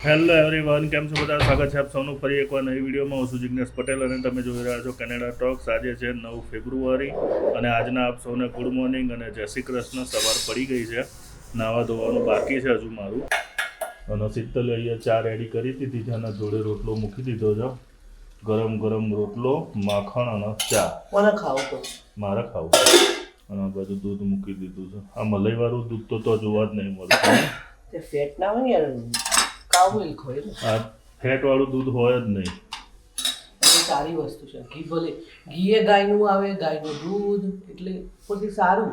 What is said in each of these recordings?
Hello everyone, કેમ છો બધા? સ્વાગત છે આપ સૌનું ફરી એકવાર નવી વિડીયોમાં. હું છું જિગ્નેશ પટેલ અને તમે જોઈ રહ્યા છો કેનેડા ટોક્સ. આજે છે 9 ફેબ્રુઆરી અને આજના આપ સૌને ગુડ મોર્નિંગ અને જય શ્રી કૃષ્ણ. સવાર પડી ગઈ છે, નાવા ધોવાનું બાકી છે હજુ મારું. અને શીતલે અહીંયા ચા રેડી કરી દીધી છે અને જોડે રોટલો મૂકી દીધો છે. ગરમ ગરમ રોટલો, માખણ અને ચા. કોને ખાવું તો? મારે ખાવું. અને બધું દૂધ મૂકી દીધું છે. આ મલાઈવાળું દૂધ તો જોવા જ નહીં મળતું. તે ફેટ ના હોય યાર, કાઉ મિલ્ક હોય ને. આ ફેટ વાળું દૂધ હોય જ નહીં. એ સારી વસ્તુ છે. ઘી ભલે ઘી ગાયનું આવે, ગાયનું દૂધ, એટલે પછી સારું.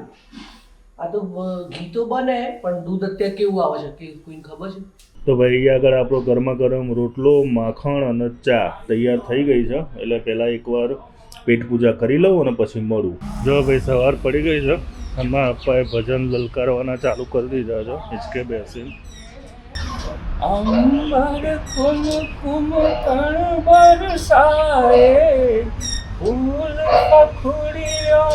આ તો ઘી તો બને પણ દૂધ અત્યારે કેવું આવે છે કે કોઈને ખબર છે? તો ભાઈ અહીંયા આગળ આપણો ગરમા ગરમ રોટલો, માખણ અને ચા તૈયાર થઈ ગઈ છે. એટલે પહેલાં એકવાર પેટ પૂજા કરી લઉં અને પછી મળું. જો ભાઈ સવાર પડી ગઈ છે. એમાં અપ્પાએ ભજન લલકારવાના ચાલુ કરી દીધા છે હિંચકે બેસીને. અંબર કુમકુમ કણ બરસાએ, ફૂલ પખુડિયો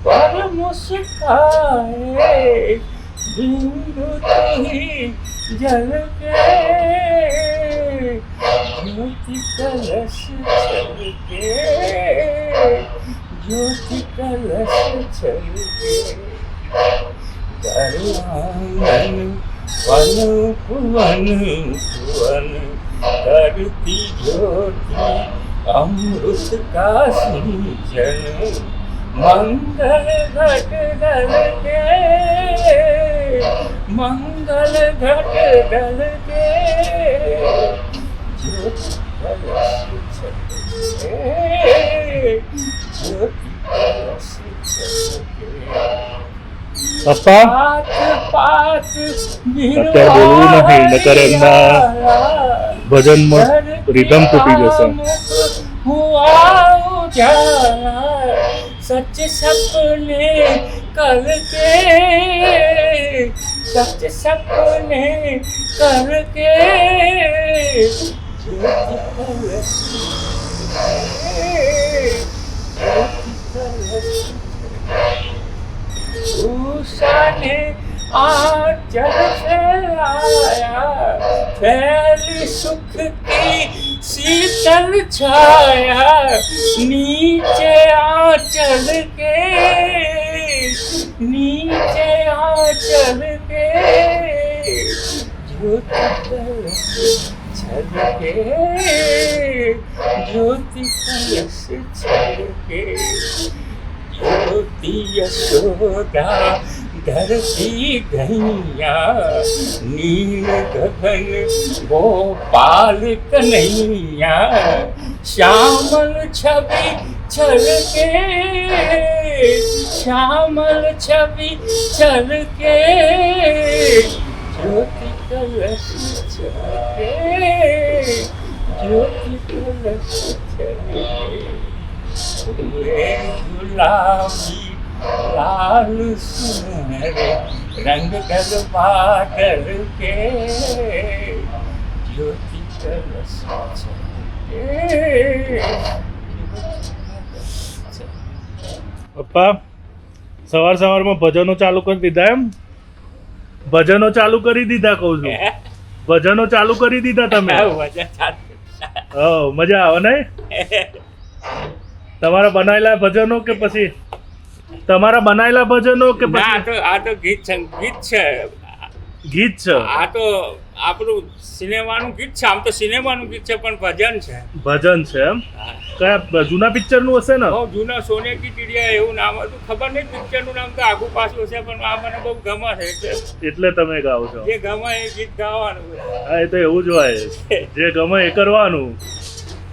પર મુસ્કાए, બિંદુ તુહી જલ के ज्योति कलश छलके, ज्योति कलश छलके, दरवांगन वन भुवन भुवन करती ज्योति अमृत का सिंचन, मंगल घट गल के, मंगल घट गल के, ज्योति कलश छलके, ज्योति कलश छलके। પપ્પા પાત અત્યારે બોલવું નથી, નકર એમના ભજનમાં રિધમ તૂટી જશે. સચ સપને કલ કે, સચ સપને કલ કે, જ્યોતિ કલશ, જ્યોતિ કલશ। उषाने आंचल फैलाया, फैली सुख की शीतल छाया, नीचे आंचल के, नीचे आंचल के, ज्योति कलश छलके, ज्योति कलश छलके, ज्योति यशोदा धरती गैया, नील गगन गोपाल कन्हैया, श्यामल छवि छलके, श्यामल छवि छलके, ज्योति कलश छलके, ज्योति कलश छलके। गुलाबी लाल सुनहरे रंग गल बादल के, ज्योति कलश छलके। પપ્પા સવાર સવારમાં ભજનો ચાલુ કરી દીધા? એમ ભજનો ચાલુ કરી દીધા કહું છું. ભજનો ચાલુ કરી દીધા તમે? મજા આવે ને? તમારા બનાયેલા ભજનો કે પછી તમારા બનાયેલા ભજનો કે પછી? આ તો ગીત છે, ગીત છે. આ તો આપણું સિનેમાનું ગીત છે. આમ તો સિનેમાનું ગીત છે પણ ભજન છે. ભજન છે એમ? કયા જૂના પિક્ચર નું હશે ને? બહુ જૂના, સોને કી ચિડિયા એવું નામ હતું. ખબર નહીં પિક્ચર નું નામ તો આગું પાછું છે, પણ આ મને બહુ ગમે છે એટલે તમે ગાઓ છો. જે ગમે એ ગીત ગાવાનું. હા, એ તો એવું જ હોય, જે ગમે એ કરવાનું.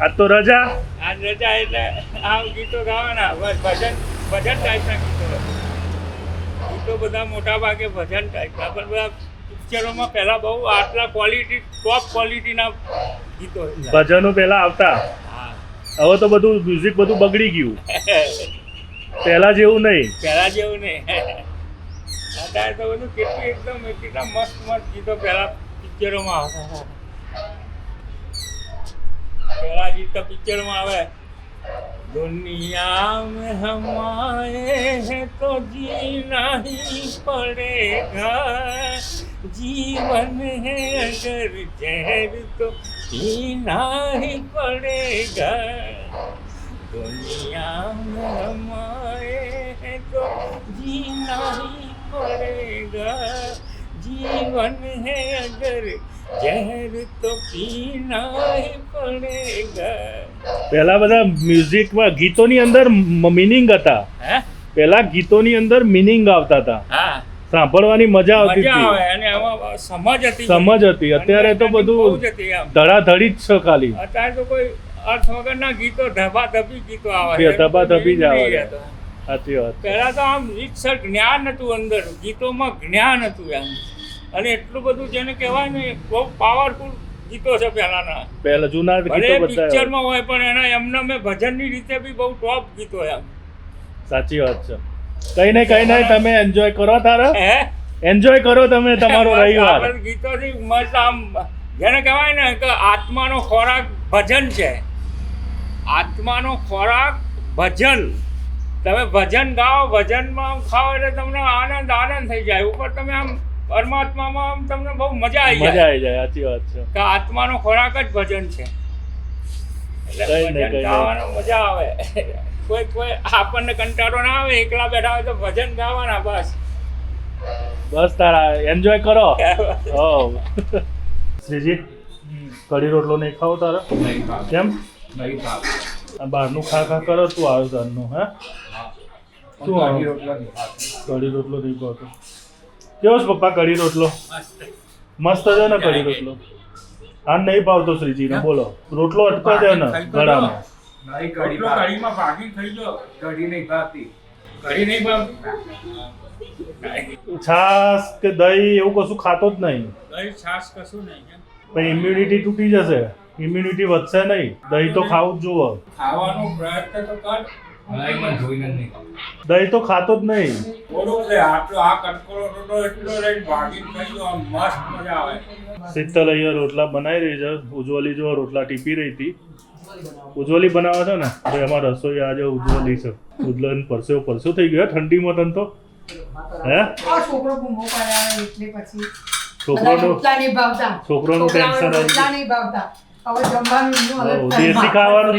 આજ તો રજા, આજ રજા એટલે આ ગીતો ગાવાના. બસ ભજન ટાઈપના ગીતો બધા મોટા ભાગે ભજન ટાઈપના. પણ બધા પિક્ચરોમાં પહેલા બહુ આટલા ક્વોલિટી, ટોપ ક્વોલિટીના ગીતો ભજનો પહેલા આવતા. હા, હવે તો બધું મ્યુઝિક બધું બગડી ગયું. પહેલા જેવું નહીં. પહેલા જેવું નહીં. અત્યારે તો બધું કેટલા મસ્ત ગીતો પહેલા પિક્ચરોમાં આવતા. પહેલા ગીત તો પિક્ચરમાં આવે, दुनिया में हम आए हैं तो जीना ही पड़ेगा, जीवन है अगर जहर तो पीना ही पड़ेगा दुनिया में हमारे हैं तो जीना ही पड़ेगा जीवन है अगर जहर तो पीना ही પડેગા પહેલા બધા મ્યુઝિકમાં ગીતોની અંદર મિનિંગ હતા. હે પહેલા ગીતોની અંદર મિનિંગ આવતા હતા, હા સાંભળવાની મજા આવતી મજા હતી, આવે અને આમાં સમજ હતી સમજ હતી. અત્યારે તો બધું બહુ જ હતી આમ. ધડાધડી જ છે ખાલી. અત્યારે તો કોઈ અર્થ વગરના ગીતો ધબાધબી ગીતો આવે એ ધબાધબી જ આવે છે. છે સાચી વાત. પહેલા તો આમ રીતસર જ્ઞાન હતું અંદર ગીતોમાં જ્ઞાન હતું એમ અને એટલું બધું જેને કહેવાય ને બહુ પાવરફુલ ગીતો છે પહેલાના પહેલા જૂના ભલે ગીતો બધા. પિક્ચરમાં હોય પણ એના એમને મેં ભજનની રીતે બી બહુ ટોપ ગીતો એમ સાચી વાત છે. કઈ નહીં તમે એન્જોય કરો તારે, હે એન્જોય કરો તમે તમારો બસ રવિવાર. આ ગીતોથી મસ્ત આમ જેને કહેવાય ને કે આત્માનો ખોરાક ભજન છે. આત્માનો ખોરાક ભજન. તમે ભજન ગાઓ, ભજનમાં ખાઓ એટલે તમને આનંદ થઈ જાય. ઉપર તમે આમ પરમાત્મામાં આમ તમને બહુ મજા આવી મજા જાય આવી જાય. સાચી વાત છે. કે આત્માનો ખોરાક જ ભજન છે. એટલે કઈ નહીં, ભજન ગાવાનો મજા આવે. કોઈ આપણને કંટાળો ના આવે, એકલા બેઠા હોય તો ભજન ગાવાના બસ. બસ તારા એન્જોય કરો. હો શ્રીજી, કઢી રોટલો નહીં ખાવો તારે? કેમ? આ બહારનું ખા કરો. તું આવ્યો તારનું? હે શું આવ્યું? કઢી રોટલો નહીં ખાતો. કેવો છે પપ્પા કઢી રોટલો? મસ્ત છે ને કઢી રોટલો? આ નહીં ભાવતો શ્રીજીને? બોલો, રોટલો અટકો છે ને ગળામાં? કઢીમાં ભાગી થઈ ગયો. કઢી નહીં ભાવતી. છાસ કે દહીં એવું કશું ખાતો જ નહીં. દહીં છાશ કશું નહીં. પણ ઇમ્યુનિટી તૂટી જશે, ઇમ્યુનિટી વધશે નહીં. દહીં તો ખાવું જ જુઓ. ખાવાનો પ્રયત્ન તો કર. દહીં તો ખાતો જ નહીં. થોડુંક લે આટલો આ કટકોરો રોટલો એટલો લઈને ભાગીને ખાઈ ગયો. આમ મસ્ત મજા આવે. શીતલ અહીંયા રોટલા બનાવી રહી છે. ઉજ્જવલી જો રોટલા ટીપી રહી હતી. ઉજ્જવલી બનાવે છે ને તો એમાં રસોઈ આજે ઉજ્જવલી છે. ઉજ્જવલ પરસ્યો થઈ ગયો ઠંડીમાં તને તો. હે છોકરો બૂમો પાડે એટલે પછી છોકરોનું રોટલા નહીં ભાવતા. છોકરોનું ટેન્શન રોટલા નહીં ભાવતા. હવે જમવાનું એમનું અલગ આવી. થાય. દેશી ખાવાનું,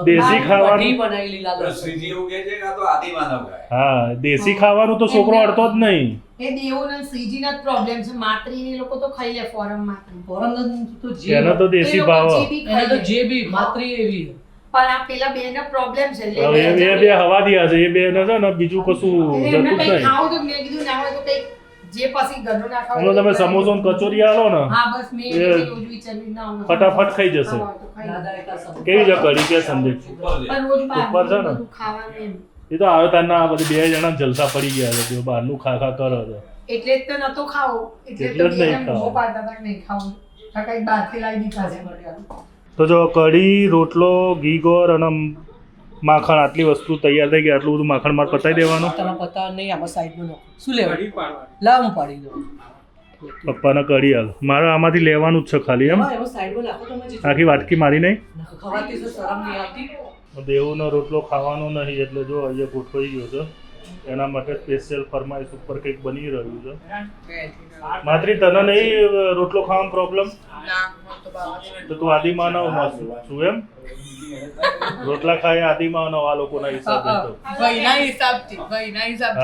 દેશી ખાવાનું. કઢી બનાવી લીલા લસણ. શ્રીજી એવું કહે છે કે આ તો આદિમાનવ ગાય. હા, દેશી ખાવાનું તો છોકરો અડતો જ નહીં. એ દેવોના શ્રીજીના જ પ્રોબ્લેમ છે. માત્રીને લોકો તો ખાઈ લે ફોરમ માત્રી. ફોરન તો જે એનો તો દેશી ભાવ. જે બી એને ખાઈ તો લે. જે બી માત્રી એવી. પણ આ પેલા બેનો પ્રોબ્લેમ છે. એટલે હવે એ બે હવા દિયા છે. એ બે ને છે ને બીજું કશું એમને જતું જ કંઈ નહીં. ખાવું તો મેં કીધું ના હોય તો કંઈક જે પછી ઘરનું ના ખાવું હમણાં તમે સમોસો ને કચોરી આલો ને હા બસ મેં એ એવું જ વિચાર્યું ના હોય. ફટાફટ ખાઈ જશે. ખાવા હોય તો ખાઈ લે. દાદા એટલા સમજ. કેવી છે કઢી કે સંદેશ? ઉપર લે. પણ રોજ ઉપર છે બહારનું ને? બધું ખાવાનું એમ. એ તો આવે તારના આ બધી બે જણા જલસા પડી ગયા છે. તેઓ બહારનું ખા કરે છે. એટલે જ તો નતો ખાવો. એટલે એટલે તો જ નહીં બેને ખાવો. મોં પાડતા હતા કે નહીં ખાવું. તો કંઈક બહારથી લાવી દીધા છે. તો જો કઢી રોટલો ઘી ગોળ અને માખણ આટલી વસ્તુ તૈયાર થઈ ગઈ. આટલું બધું માખણ માર પતાવી દેવાનું. તમે પતા નહીં આમાં સાઈડમાં નાખો. શું લેવું? કઢી પાડવાની. લાવ હું પાડી દઉં. પપ્પાને કઢી હાલ. મારે આમાંથી લેવાનું જ છે ખાલી. એમ એમાં સાઈડમાં નાખો તમે જે આખી વાટકી મારી નહીં. ખવાતી તો શરમ નહીં આવતી. દેવનો રોટલો ખાવાનો નહીં એટલે જો અહીંયા ગોઠવાઈ ગયો છે. એના માટે સ્પેશિયલ ફરમાઈશ ઉપર કંઈક બની રહ્યું છે. માત્રી તને નહીં રોટલો ખાવાનો પ્રોબ્લેમ? તો તું આદિમાનવમાં છું એમ? રોટલા ખાય આદિમાનવ આ લોકોના હિસાબે તો. ભાઈના હિસાબથી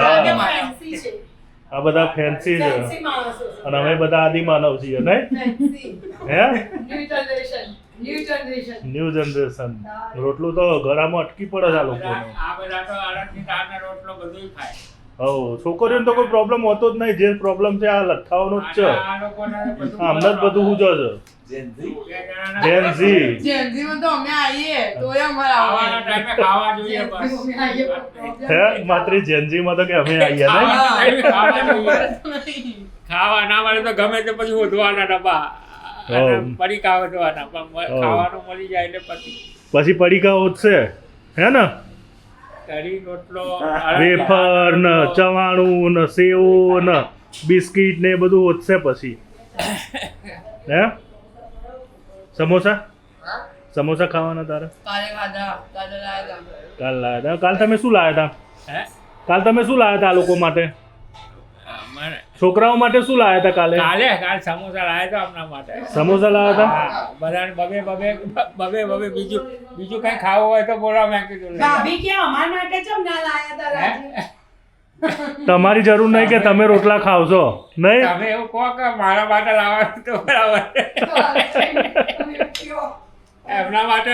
હા. આદિમાનવ. આ બધા ફેન્સી છે ફેન્સી માણસો છે. અને અમે બધા આદિમાનવ છીએ નહીં? ફેન્સી. હે ન્યૂ જનરેશન. New generation. રોટલું તો ગળામાં અટકી પડે છે આ લોકોને. આ બધા તો અડદની દાળનો રોટલો બધું ખાય. હવ છોકરીઓને તો કોઈ પ્રોબ્લેમ હોતો જ નહીં. જે પ્રોબ્લેમ છે આ લટકાવવાનો જ છે. આ લોકોને બધું આમને જ બધું ઉજો છે. જેનજી. બે જણાના જેન ઝી. જેનજીમાં તો અમે આવીએ તોય અમારા ખાવાના ટાઈમે ખાવા જોઈએ બસ. અમે આવીએ પણ problem હે માત્રી જેનજીમાં તો કે અમે આવીએ નહીં? ખાવા જોઈએ. ખાવા ના મળે તો ગમે તે પછી વધવાના ડબ્બા અને હમ. પડીકા વધવાના પણ ખાવાનું મળી જાય એટલે પછી પછી પડીકા ઓછશે હે ને? કઢી રોટલો વેફર ને ચવાણું ને સેવ ને બિસ્કિટ ને એ બધું ઓછશે પછી. હે સમોસા? સમોસા ખાવાના તારે? કાલે ખાધા કાલે લાયા કાલ લાયા હતા. કાલ તમે શું લાયા હતા? હે કાલ તમે શું લાયા હતા આ લોકો માટે? મને છોકરાઓ માટે શું લાવ્યા હતા કાલે? કાલે સમોસા લાવ્યા હતા આપણા માટે. સમોસા લાવ્યા હતા? હા, બધાને બબે બીજું કઈ ખાવું હોય તો બોલાવો, મેં કીધું લઈ આવો. ભાભી કે અમારા માટે ચમ ના લાયા તા રાજે? તમારી જરૂર નહીં કે તમે રોટલા ખાવશો નહીં? તમે એવું કહો કે મારા માટે લાવવાનું તો બરાબર. એમના માટે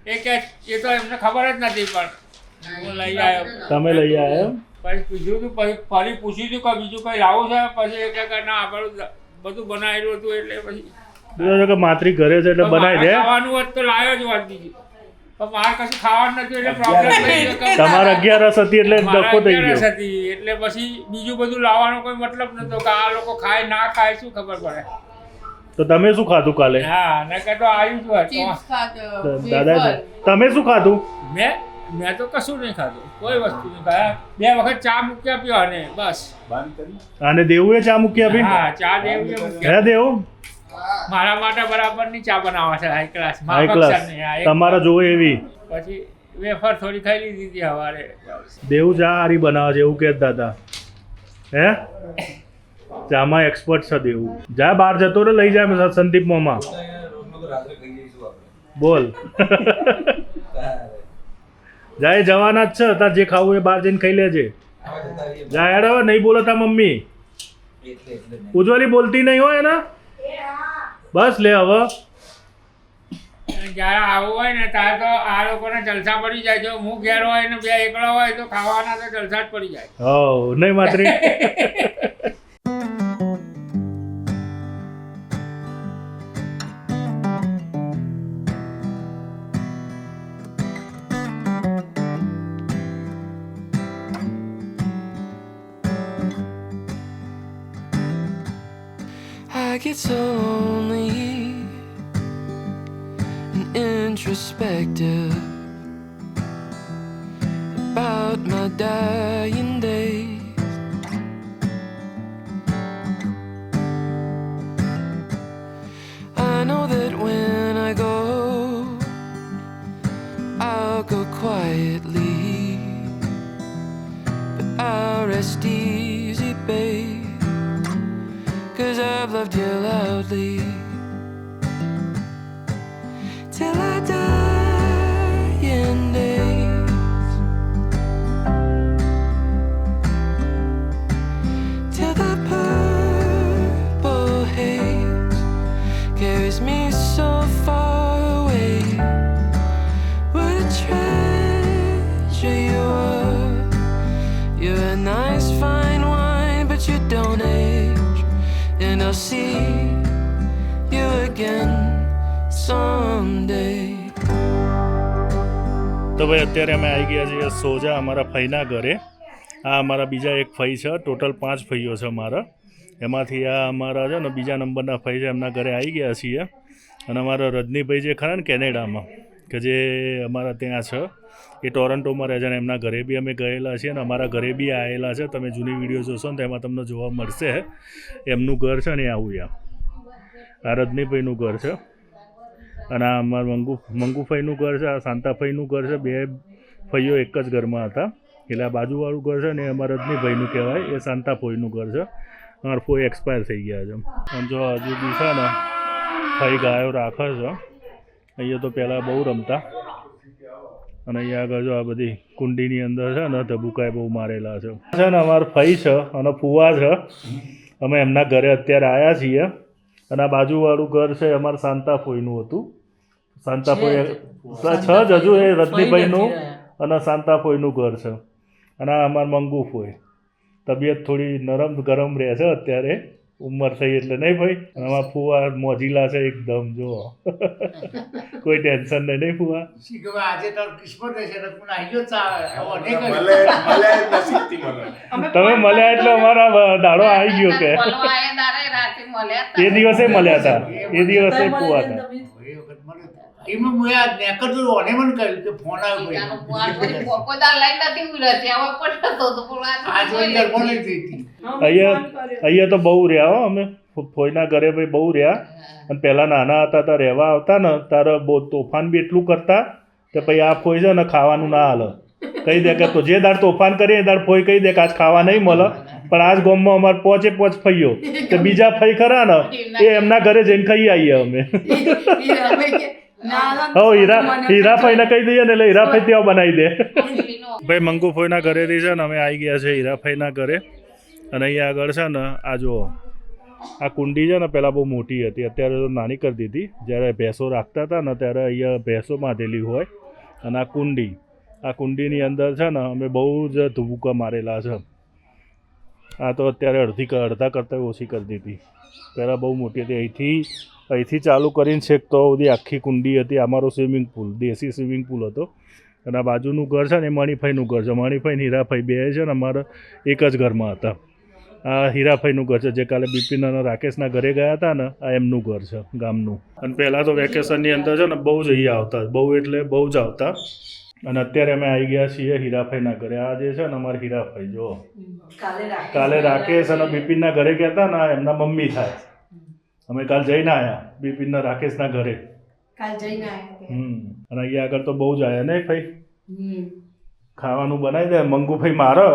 એ કે એ તો એમને ખબર જ નથી, પણ હું લઈ આવ્યો. તમે લઈ આવ્યા એમ? પછી પૂછ્યું હતું, પછી ફરી પૂછ્યું હતું કે બીજું કઈ લાવું છે? પછી એ કે ના આપણું બધું બનાવેલું હતું, એટલે પછી બીજો કે માતરી ઘરે છે એટલે બનાવી દે. ખાવાનું હોત તો લાવ્યો જ હોત બીજું, પણ મારે કશું ખાવાનું નથી એટલે પ્રોબ્લેમ થઈ ગયો. તમારે 11 હતી એટલે ડખો થઈ ગયો. હતી એટલે પછી બીજું બધું લાવવાનો કોઈ મતલબ નતો કે આ લોકો ખાય ના ખાય શું ખબર પડે. તો તમે શું ખાધું કાલે? હા, નકર તો આવ્યું જ હોત. દાદા તમે શું ખાધું? મેં તો કશું નહીં ખાધું, કોઈ વસ્તુ નહીં ખાયા. 2 વખત ચા મૂક્યા પીવા ને બસ. અને દેવુએ ચા મૂકી આપી? હા, ચા દેવી મૂક્યા. હે દેવું? મારા માટે બરાબરની ચા બનાવે છે, હાઈ ક્લાસ. હાઈ ક્લાસ તમારા જોવે એવી. પછી વેફર થોડી ખાઈ લીધી હતી સવારે. દેવું ચા હારી બનાવે છે એવું કહેતા હતા. હે ચામાં એક્સપર્ટ છે દેવું. જા બહાર જતો રે, લઈ જાય સંદીપ મોમાં. બોલ. જાય જવાના જ છે, તાર જે ખાવું એ બહાર જઈને ખાઈ લેજે. જાય હેડ હવે, નહીં બોલો તા મમ્મી. ઉજ્જવલી બોલતી નહીં હોય એના. બસ લે હવે. જ્યારે આવું હોય ને ત્યારે તો આ લોકોને જલસા પડી જાય. જો હું ઘેર હોય ને 2 એકલા હોય તો ખાવાના તો જલસા જ પડી જાય. હો નહીં માત્રી. I get so lonely and introspective about my dying days. I know that when I go, I'll go quietly, but I'll rest easy, babe. 'Cause I've loved you loudly till I die in days, till the purple haze carries me so far away. What a treasure you are. You're a nice fine wine, but you don't age. And I'll see you again someday. તો ભાઈ અત્યારે અમે આવી ગયા છીએ સોજા અમારા ફઈના ઘરે. આ અમારા બીજા એક ફઈ છે, ટોટલ 5 ફઈઓ છે અમારા. એમાંથી આ અમારા છે ને બીજા નંબરના ફઈ છે, એમના ઘરે આવી ગયા છીએ. અને અમારા રજનીભાઈ જે ખરા ને કેનેડામાં, કે જે અમારા ત્યાં છે, એ ટોરન્ટોમાં રહે છે, અને એમના ઘરે બી અમે ગયેલા છીએ અને અમારા ઘરે બી આવેલા છે. તમે જૂની વિડીયો જોશો ને તો એમાં તમને જોવા મળશે. એમનું ઘર છે ને આવું આ રજનીભાઈનું ઘર છે, અને આ અમારું મંગુફાઈનું ઘર છે, આ શાંતાફાઈનું ઘર છે. 2 ફઈઓ એક જ ઘરમાં હતા. એટલે આ બાજુવાળું ઘર છે ને એ અમારા રજનીભાઈનું કહેવાય, એ શાંતાફોઈનું ઘર છે. અમારા ફોઈ એક્સપાયર થઈ ગયા છે. આમ જો હજુ બી છે ને ફઈ ગાયો રાખે છે. અહીંયા તો પહેલાં બહુ રમતા, અને અહીંયા આગળ જો આ બધી કુંડીની અંદર છે ને ધબુકાય બહુ મારેલા છે. ને અમારા ફઈ છે અને ફુવા છે. અમે એમના ઘરે અત્યારે આવ્યા છીએ. અને આ બાજુવાળું ઘર છે અમારા શાંતાફોઈનું હતું. શાંતાફોઈ છ જ હજુ એ રજનીભાઈનું અને શાંતાફોઈનું ઘર છે. અને આ અમારા મંગુફોઈ. તબિયત થોડી નરમ ગરમ રહે છે અત્યારે, ઉંમર થઈ એટલે નહીં ભાઈ. અને આમાં ફુવા મોજીલા છે એકદમ, જો કોઈ ટેન્શન નહીં ફુવા. આજે તો કિસ્મત રહેશે તો પણ આવી તમે મળ્યા એટલે અમારા દાડો આવી ગયો કે એ દિવસે મળ્યા હતા, એ દિવસે ફુવા હતા. એમાં મેં આ નેકર જો ઓને મને કહ્યું કે ફોન આવ્યો અહીંયા તો બહુ રહ્યા હો અમે ફોઈના ઘરે ભાઈ બહુ રહ્યા. અને પહેલાં નાના હતા ત્યાં રહેવા આવતા ને ત્યારે બહુ તોફાન બી એટલું કરતા કે ભાઈ આ ફોઈ છે ને ખાવાનું ના હાલે, કહી દે કે તો જે દાડ તોફાન કરીએ એ દાડ ફોઈ કહી દે કે આજ ખાવા નહીં મળે, પણ આજ ગામમાં અમારે પોચે ફઈયો તો બીજા ફઈ ખરા ને એ એમના ઘરે જઈને ખાઈ આવીએ અમે હીરાફાઈને કહી દઈએ ને એટલે હીરાફાઈ ત્યાં બનાવી દે ભાઈ મંગુફોઈના ઘરેથી છે ને અમે આવી ગયા છે હીરાફાઈના ઘરે અને અહીંયા આગળ છે ને આ જુઓ આ કુંડી છે ને પહેલાં બહુ મોટી હતી અત્યારે તો નાની કરી દીધી જ્યારે ભેંસો રાખતા હતા ને ત્યારે અહીંયા ભેંસો બાંધેલી હોય અને આ કુંડીની અંદર છે ને અમે બહુ જ ધુબુકા મારેલા છે આ તો અત્યારે અડધા કરતાં ઓછી કરી દીધી પહેલાં બહુ મોટી હતી અહીંથી ચાલુ કરીને છેક તો બધી આખી કુંડી હતી અમારો સ્વિમિંગ પુલ દેશી સ્વિમિંગ પુલ હતો અને આ બાજુનું ઘર છે ને એ મણિભાઈનું ઘર છે મણિભાઈ ને હીરાભાઈ બે છે ને અમારા એક જ ઘરમાં હતા આ હીરાભાઈનું ઘર છે જે કાલે બિપિન અને રાકેશના ઘરે ગયા હતા ને આ એમનું ઘર છે ગામનું અને પહેલાં તો વેકેશનની અંદર છે ને બહુ જ અહીંયા આવતા બહુ એટલે બહુ જ આવતા અને અત્યારે અમે આવી ગયા છીએ હીરાભાઈના ઘરે આ જે છે ને અમારા હીરાભાઈ જો કાલે રાકેશ અને બિપિનના ઘરે ગયા હતા ને એમના મમ્મી થાય અમે કાલ જઈને આવ્યા બિપિનના રાકેશના ઘરે અને અહીંયા આગળ તો બહુ જ આવ્યા ને ભાઈ ખાવાનું બનાવી દે મંગુભાઈ મારો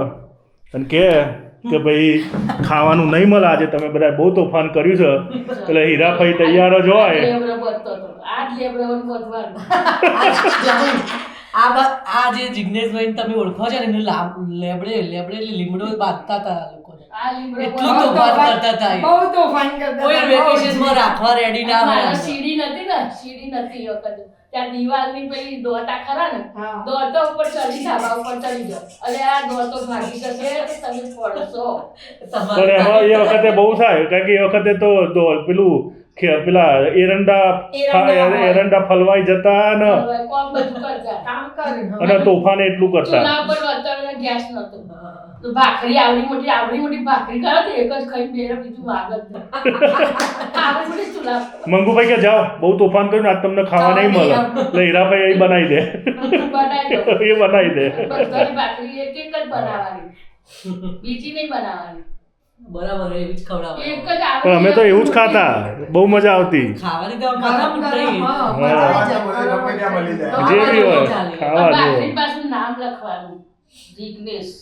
અને કે ભાઈ ખાવાનું નહીં મળે આજે તમે બધા બહુ તોફાન કર્યું છે એટલે હીરાભાઈ તૈયાર જ હોય આ જે જિગ્નેશભાઈ તમે ઓળખો છો ને એમને લેબડે એટલે લીમડો બાંધતા હતા લોકોને એટલું તોફાન કરતા હતા બહુ તોફાન કરતા કોઈ વેકેશનમાં રાખવા રેડી ના હોય સીડી નથી વખત ત્યાં દિવાલની પેલી દોતા ખરા ને દોતા ઉપર ચડી ધાબા ઉપર ચડી જાઓ અને આ દોતો ભાગી જશે તમે પડશો પણ એમાં એ વખતે બહુ થાય કારણ કે એ વખતે તો પેલા એરંડા ફલવાઈ જતા ને કોમ બધું કરતા કામ કરે અને તોફાન એટલું કરતા ચૂલા ઉપર અત્યારે ગેસ નતો તો ભાખરી આવડી મોટી ભાખરી કરો તો એક જ ખાઈ બેરે બીજું વાગત આવડી મોટી ચૂલા મંગુભાઈ કે જાઓ બહુ તોફાન કર્યું આજ તમને ખાવા નહીં મળે એટલે હીરાભાઈ એ બનાવી દે એ બનાવી દે બધાની ભાખરી એક જ બનાવવાની બીજી નહીં બનાવવાની બરાબર એવી જ ખવડાવવાની એક જ પણ અમે તો એવું જ ખાતા બહુ મજા આવતી ખાવાની તો માથા મુઠાઈ જે બી હોય ખાવા જેવું ભાખરી પાછું નામ લખવાનું જિગ્નેશ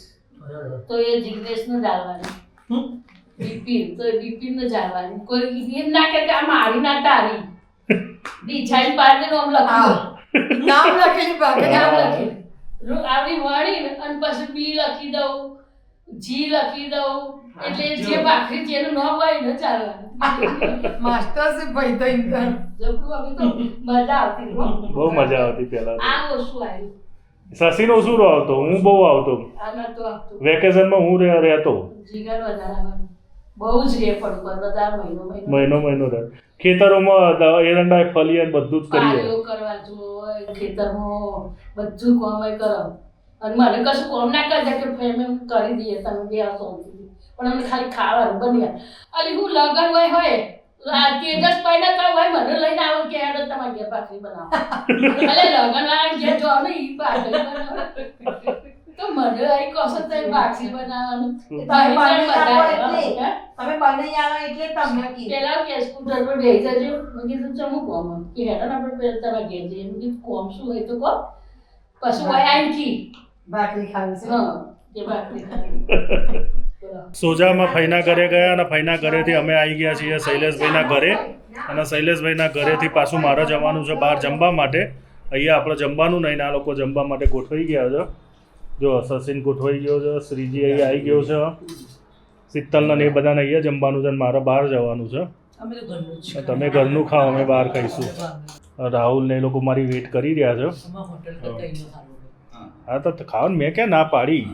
તો એ જિગ્નેશ નું જાળવાનું બિપિન તો એ બિપિન નું જાળવાનું કોઈ એમ ના કે આ મારી ના તારી ડિઝાઇન પાડીને નામ લખ્યું નામ લખેલી ભાખરી નામ લખેલું આવડી વાળી અને પછી બી લખી દઉં જી લખી દઉં એટલે જે ભાખરી જેનું નામ હોય ને ચાલવાનું માસ્ટર છે ભાઈ તો ઇન્ટર જબરું અમે તો મજા આવતી બહુ મજા આવતી પહેલા આ ઓછું આવ્યું શશીનો શું આવતો હું બહુ આવતો આ નતું આવતું વેકેશનમાં હું રહેતો જીગર વધારાવાનું બહુ જ રે પડતું બધા મહિનો રહે ખેતરોમાં એરંડા ફલીએ બધું જ કરીએ પાણીઓ કરવા જોઈએ ખેતરમાં બધું કામ કરો અને મને કશું કામ ના કરજે કે અમે કરી દઈએ તમે બે સોંપી પણ અમને ખાલી ખાવાનું બન્યા અલી હું લગન હોય તેજસ પહેલા તો હોય મને લઈને આવું કે હેડો તમારે ઘેર ભાખરી બનાવો અલે લગન વાળા ઘેર જો ને ઈ ભાખરી બનાવો તો મને અહીં કશું તો ભાખરી બનાવવાનું તમે બનાવી આવો એટલે તમને કીધું પેલા કે સ્કૂટર પર બેસી જજો મેં કીધું ચમું કોમ કે હેડો ને આપણે પેલા તમારે ઘેર જઈએ મેં કીધું કોમ શું હોય તો કહો પછી હોય આઈથી ભાખરી ખાવી છે હા કે ભાખરી ખાવી સોજામાં ફઈના ઘરે ગયા અને ફઈના ઘરેથી અમે આવી ગયા છીએ શૈલેષભાઈના ઘરે અને શૈલેષભાઈના ઘરેથી પાછું મારે જવાનું છે બહાર જમવા માટે અહીંયા આપણે જમવાનું નહીં આ લોકો જમવા માટે ગોઠવાઈ ગયા છે જો સચિન ગોઠવાઈ ગયો છે શ્રીજી અહીંયા આવી ગયો છે શીતલના ને એ બધાને અહીંયા જમવાનું છે અને મારે બહાર જવાનું છે અમે તો ઘરનું જ તમે ઘરનું ખાઓ અમે બહાર ખાઈશું રાહુલ ને એ લોકો મારી વેઇટ કરી રહ્યા છે અમારા હોટલ કરતા અહીંયા સારું હા તો ખાવાનું મેં ક્યાં ના પાડી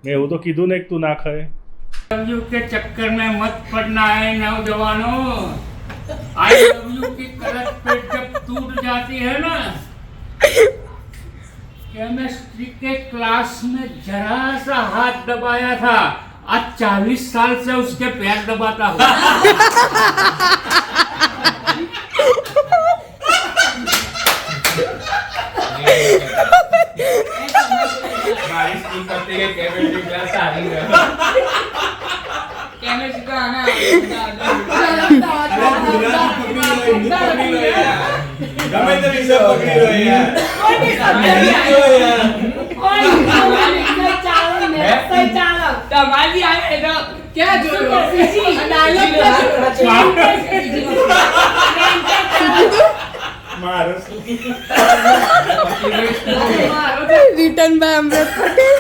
મેં એવું તો કીધું ને કે તું ના ખાય लव यू के चक्कर में मत पड़ना है नौजवानों आई लव यू की करत पे जब टूट जाती है ना केमिस्ट्री के क्लास में जरा सा हाथ दबाया था आज 40 साल से उसके पैर दबाता हूँ हमारी स्कूल करते के केमिस्ट्री क्लास सारी है केमिस्ट्री का आना गमे ते विषय पकड़ी लो यार कोई नहीं રસ્તા ચાલો તમારી આવે તો ક્યાં જોયો ડાયલોગ મારો રિટર્ન બાય અમૃત પટેલ